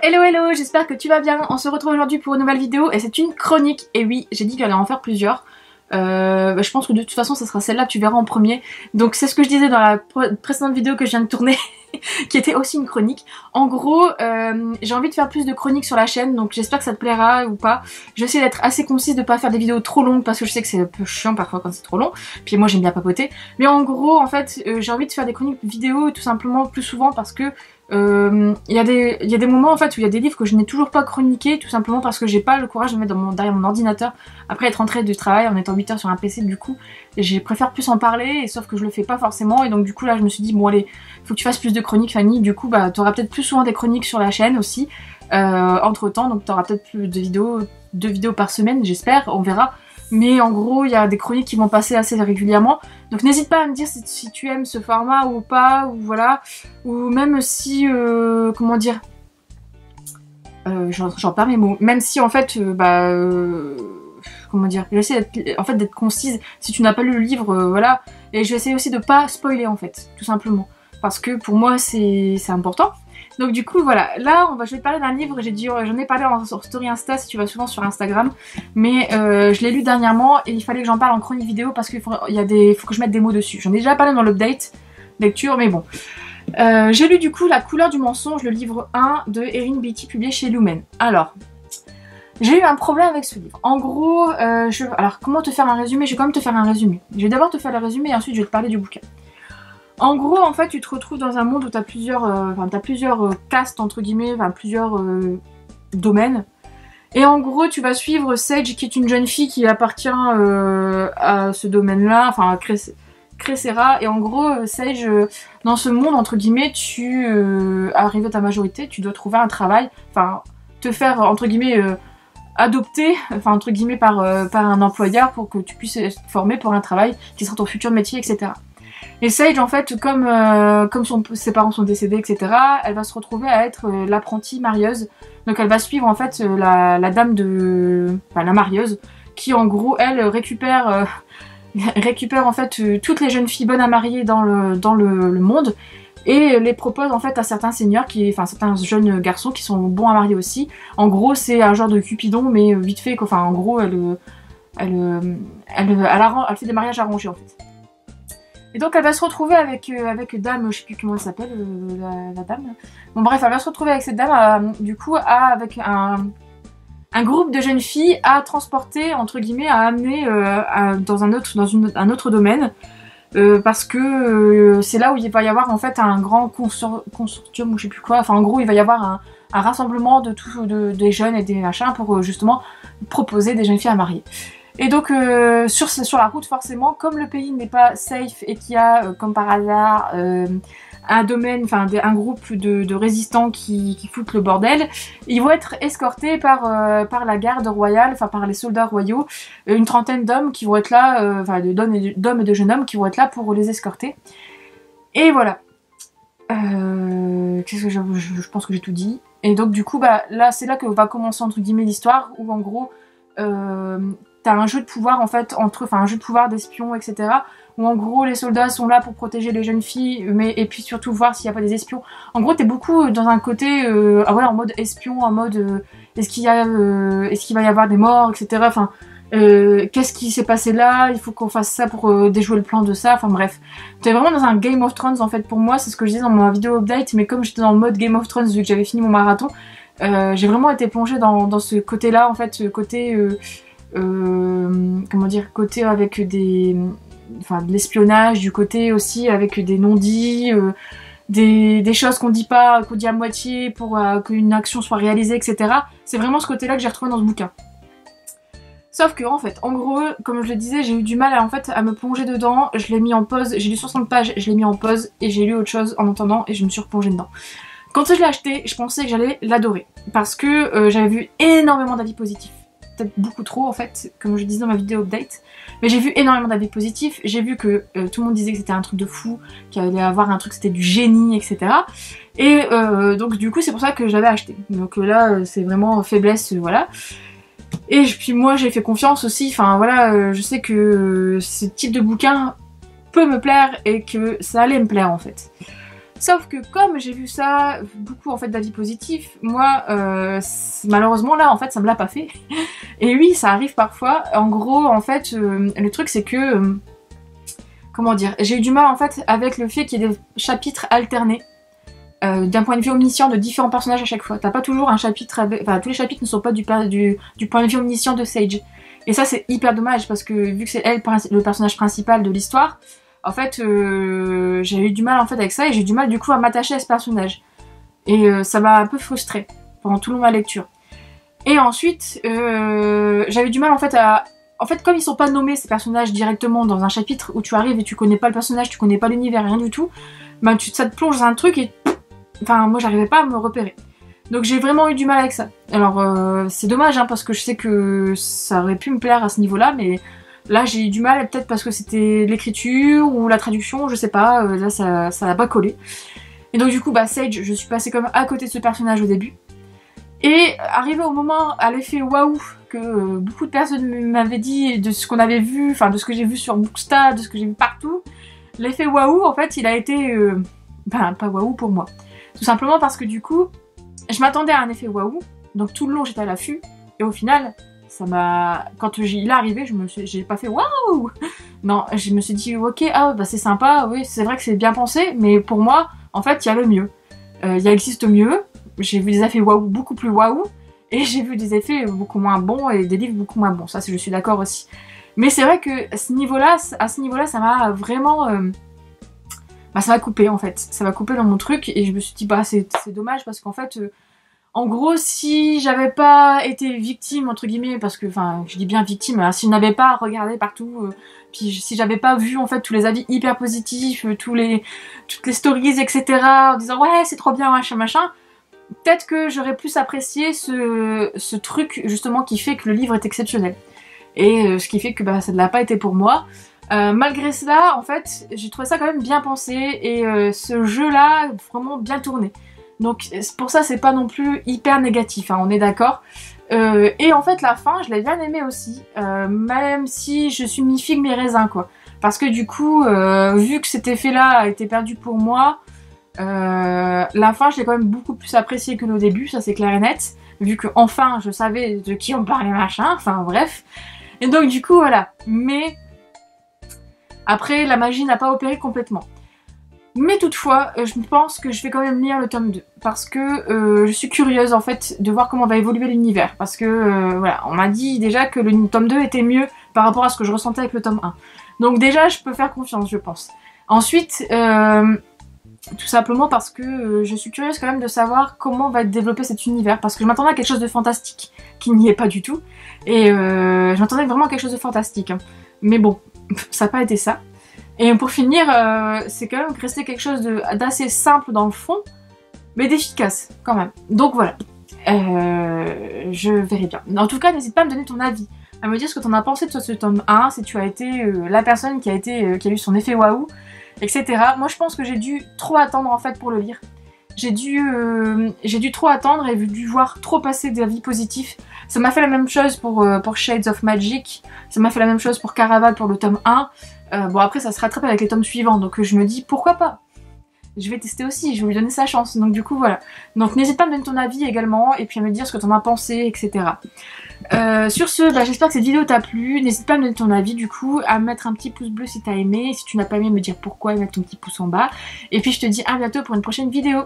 Hello hello, j'espère que tu vas bien. On se retrouve aujourd'hui pour une nouvelle vidéo et c'est une chronique. Et oui, j'ai dit qu'il allait en faire plusieurs. Je pense que de toute façon ça sera celle-là que tu verras en premier. Donc c'est ce que je disais dans la précédente vidéo que je viens de tourner qui était aussi une chronique. En gros, j'ai envie de faire plus de chroniques sur la chaîne, donc j'espère que ça te plaira ou pas. Je vais essayer d'être assez concise, de pas faire des vidéos trop longues parce que je sais que c'est un peu chiant parfois quand c'est trop long. Puis moi j'aime bien papoter. Mais en gros, en fait, j'ai envie de faire des chroniques vidéo tout simplement plus souvent parce que il y a des moments en fait où il y a des livres que je n'ai toujours pas chroniqués, tout simplement parce que j'ai pas le courage de mettre derrière mon ordinateur après être rentrée du travail en étant 8 heures sur un PC. Du coup je préfère plus en parler, et sauf que je le fais pas forcément, et donc du coup là je me suis dit bon allez, faut que tu fasses plus de chroniques Fanny. Du coup bah t'auras peut-être plus souvent des chroniques sur la chaîne aussi entre temps, donc t'auras peut-être plus de vidéos, 2 vidéos par semaine j'espère, on verra. Mais en gros, il y a des chroniques qui vont passer assez régulièrement. Donc n'hésite pas à me dire si tu aimes ce format ou pas, ou voilà. Ou même si, comment dire, j'en perds mes mots. Même si en fait, comment dire, j'essaie d'être concise. Si tu n'as pas lu le livre, voilà. Et je vais essayer aussi de pas spoiler en fait, tout simplement. Parce que pour moi, c'est important. Donc du coup voilà, là je vais te parler d'un livre, j'en ai parlé en story Insta si tu vas souvent sur Instagram, mais je l'ai lu dernièrement et il fallait que j'en parle en chronique vidéo parce qu'il faut que je mette des mots dessus. J'en ai déjà parlé dans l'update lecture, mais bon. J'ai lu du coup La couleur du mensonge, le livre 1 de Erin Beatty, publié chez Lumen. Alors, j'ai eu un problème avec ce livre. En gros, alors comment te faire un résumé? Je vais quand même te faire un résumé. Je vais d'abord te faire le résumé et ensuite je vais te parler du bouquin. En gros, en fait, tu te retrouves dans un monde où t'as plusieurs castes, entre guillemets, plusieurs domaines. Et en gros, tu vas suivre Sage, qui est une jeune fille qui appartient à ce domaine-là, enfin à Cressera. Et en gros, Sage, dans ce monde, entre guillemets, tu arrives à ta majorité, tu dois trouver un travail, enfin, te faire, entre guillemets, adopter, enfin, entre guillemets, par un employeur pour que tu puisses être formé pour un travail qui sera ton futur métier, etc. Et Sage, en fait, comme ses parents sont décédés, etc., elle va se retrouver à être l'apprentie marieuse. Donc elle va suivre en fait la dame la marieuse, qui en gros, elle récupère en fait toutes les jeunes filles bonnes à marier dans le monde, et les propose en fait à certains seigneurs, certains jeunes garçons qui sont bons à marier aussi. En gros, c'est un genre de Cupidon, mais vite fait, quoi. Enfin, en gros, elle fait des mariages arrangés en fait. Et donc elle va se retrouver avec dame, je sais plus comment elle s'appelle, la dame. Bon bref, elle va se retrouver avec cette dame, du coup, avec un groupe de jeunes filles à transporter, entre guillemets, à amener dans un autre domaine. Parce que c'est là où il va y avoir en fait un grand consortium ou je sais plus quoi. Enfin en gros, il va y avoir un rassemblement des jeunes et des machins pour justement proposer des jeunes filles à marier. Et donc sur la route, forcément, comme le pays n'est pas safe et qu'il y a comme par hasard un domaine, enfin un groupe de résistants qui foutent le bordel, ils vont être escortés par la garde royale, enfin par les soldats royaux, une trentaine d'hommes qui vont être là, d'hommes et de jeunes hommes qui vont être là pour les escorter. Et voilà. Qu'est-ce que je pense que j'ai tout dit. Et donc du coup, là c'est là que va commencer entre guillemets l'histoire, où en gros t'as un jeu de pouvoir en fait un jeu de pouvoir d'espions, etc. Où en gros les soldats sont là pour protéger les jeunes filles, et puis surtout voir s'il n'y a pas des espions. En gros t'es beaucoup dans un côté en mode espion, en mode est-ce qu'il va y avoir des morts, etc. Enfin qu'est-ce qui s'est passé là, il faut qu'on fasse ça pour déjouer le plan de ça, enfin bref. T'es vraiment dans un Game of Thrones en fait pour moi, c'est ce que je disais dans ma vidéo update, mais comme j'étais dans le mode Game of Thrones vu que j'avais fini mon marathon, j'ai vraiment été plongée dans ce côté là en fait, ce côté comment dire, côté avec de l'espionnage, du côté aussi avec des non-dits, des choses qu'on dit pas, qu'on dit à moitié pour qu'une action soit réalisée, etc. C'est vraiment ce côté là que j'ai retrouvé dans ce bouquin. Sauf que en fait, en gros, comme je le disais, j'ai eu du mal à me plonger dedans. Je l'ai mis en pause, j'ai lu 60 pages, je l'ai mis en pause et j'ai lu autre chose en attendant et je me suis replongée dedans. Quand je l'ai acheté, je pensais que j'allais l'adorer parce que j'avais vu énormément d'avis positifs. Peut-être beaucoup trop en fait, comme je disais dans ma vidéo update, mais j'ai vu énormément d'avis positifs. J'ai vu que tout le monde disait que c'était un truc de fou, qu'il allait avoir un truc, c'était du génie, etc. Et donc du coup c'est pour ça que j'avais acheté. Donc là c'est vraiment faiblesse, voilà. Et puis moi j'ai fait confiance aussi, enfin voilà, je sais que ce type de bouquin peut me plaire et que ça allait me plaire en fait. Sauf que comme j'ai vu ça, beaucoup en fait d'avis positifs, moi malheureusement là en fait ça me l'a pas fait. Et oui ça arrive parfois, en gros en fait le truc c'est que, comment dire, j'ai eu du mal en fait avec le fait qu'il y ait des chapitres alternés. D'un point de vue omniscient de différents personnages à chaque fois. T'as pas toujours un chapitre avec... Enfin, tous les chapitres ne sont pas du point de vue omniscient de Sage. Et ça, c'est hyper dommage, parce que vu que c'est elle le personnage principal de l'histoire, en fait, j'ai eu du mal en fait avec ça, et j'ai eu du mal du coup à m'attacher à ce personnage. Et ça m'a un peu frustrée pendant tout le long de ma lecture. Et ensuite, j'avais du mal en fait à... En fait, comme ils sont pas nommés ces personnages directement dans un chapitre où tu arrives et tu connais pas le personnage, tu connais pas l'univers, rien du tout, ben ça te plonge dans un truc et... Enfin, moi j'arrivais pas à me repérer. Donc j'ai vraiment eu du mal avec ça. Alors c'est dommage hein, parce que je sais que ça aurait pu me plaire à ce niveau-là, mais là j'ai eu du mal, peut-être parce que c'était l'écriture ou la traduction, je sais pas, là ça n'a pas collé. Et donc du coup, bah Sage, je suis passée comme à côté de ce personnage au début. Et arrivé au moment, à l'effet waouh, que beaucoup de personnes m'avaient dit de ce qu'on avait vu, enfin de ce que j'ai vu sur Booksta, de ce que j'ai vu partout, l'effet waouh en fait il a été, ben pas waouh pour moi. Tout simplement parce que du coup, je m'attendais à un effet waouh, donc tout le long j'étais à l'affût, et au final, ça m'a... Quand il est arrivé, j'ai pas fait waouh. Non, je me suis dit ok, ah bah c'est sympa, oui, c'est vrai que c'est bien pensé, mais pour moi, en fait, il y a le mieux. Il existe mieux, j'ai vu des effets waouh beaucoup plus waouh, et j'ai vu des effets beaucoup moins bons et des livres beaucoup moins bons, ça je suis d'accord aussi. Mais c'est vrai que à ce niveau-là, ça m'a vraiment... bah ça m'a coupé en fait, ça m'a coupé dans mon truc et je me suis dit bah c'est dommage parce qu'en fait en gros si j'avais pas été victime entre guillemets, parce que enfin je dis bien victime, hein, si je n'avais pas regardé partout, puis si j'avais pas vu en fait tous les avis hyper positifs, toutes les stories etc en disant ouais c'est trop bien machin machin, peut-être que j'aurais plus apprécié ce truc justement qui fait que le livre est exceptionnel. Et ce qui fait que bah, ça ne l'a pas été pour moi. Malgré cela, en fait, j'ai trouvé ça quand même bien pensé et ce jeu-là, vraiment bien tourné. Donc pour ça, c'est pas non plus hyper négatif, hein, on est d'accord. Et en fait, la fin, je l'ai bien aimée aussi, même si je suis mi-figue mi-raisin, quoi. Parce que du coup, vu que cet effet-là a été perdu pour moi, la fin, je l'ai quand même beaucoup plus appréciée que le début, ça c'est clair et net. Vu que enfin, je savais de qui on parlait, machin, enfin bref. Et donc du coup, voilà. Mais... après, la magie n'a pas opéré complètement. Mais toutefois, je pense que je vais quand même lire le tome 2. Parce que je suis curieuse en fait de voir comment va évoluer l'univers. Parce que voilà, on m'a dit déjà que le tome 2 était mieux par rapport à ce que je ressentais avec le tome 1. Donc déjà, je peux faire confiance, je pense. Ensuite, tout simplement parce que je suis curieuse quand même de savoir comment va être développé cet univers. Parce que je m'attendais à quelque chose de fantastique, qui n'y est pas du tout. Et je m'attendais vraiment à quelque chose de fantastique. Hein. Mais bon, ça n'a pas été ça. Et pour finir, c'est quand même resté quelque chose d'assez simple dans le fond, mais d'efficace quand même. Donc voilà, je verrai bien. En tout cas, n'hésite pas à me donner ton avis, à me dire ce que t'en as pensé de ce tome 1, si tu as été la personne qui a eu son effet waouh, etc. Moi je pense que j'ai dû trop attendre en fait pour le lire. J'ai dû trop attendre et dû voir trop passer d'avis positifs. Ça m'a fait la même chose pour Shades of Magic, ça m'a fait la même chose pour Caraval pour le tome 1. Bon après ça se rattrape avec les tomes suivants, donc je me dis pourquoi pas. Je vais tester aussi, je vais lui donner sa chance, donc du coup voilà. Donc n'hésite pas à me donner ton avis également, et puis à me dire ce que t'en as pensé, etc. Sur ce, bah, j'espère que cette vidéo t'a plu, n'hésite pas à me donner ton avis du coup, à mettre un petit pouce bleu si t'as aimé, si tu n'as pas aimé me dire pourquoi, et mettre ton petit pouce en bas. Et puis je te dis à bientôt pour une prochaine vidéo.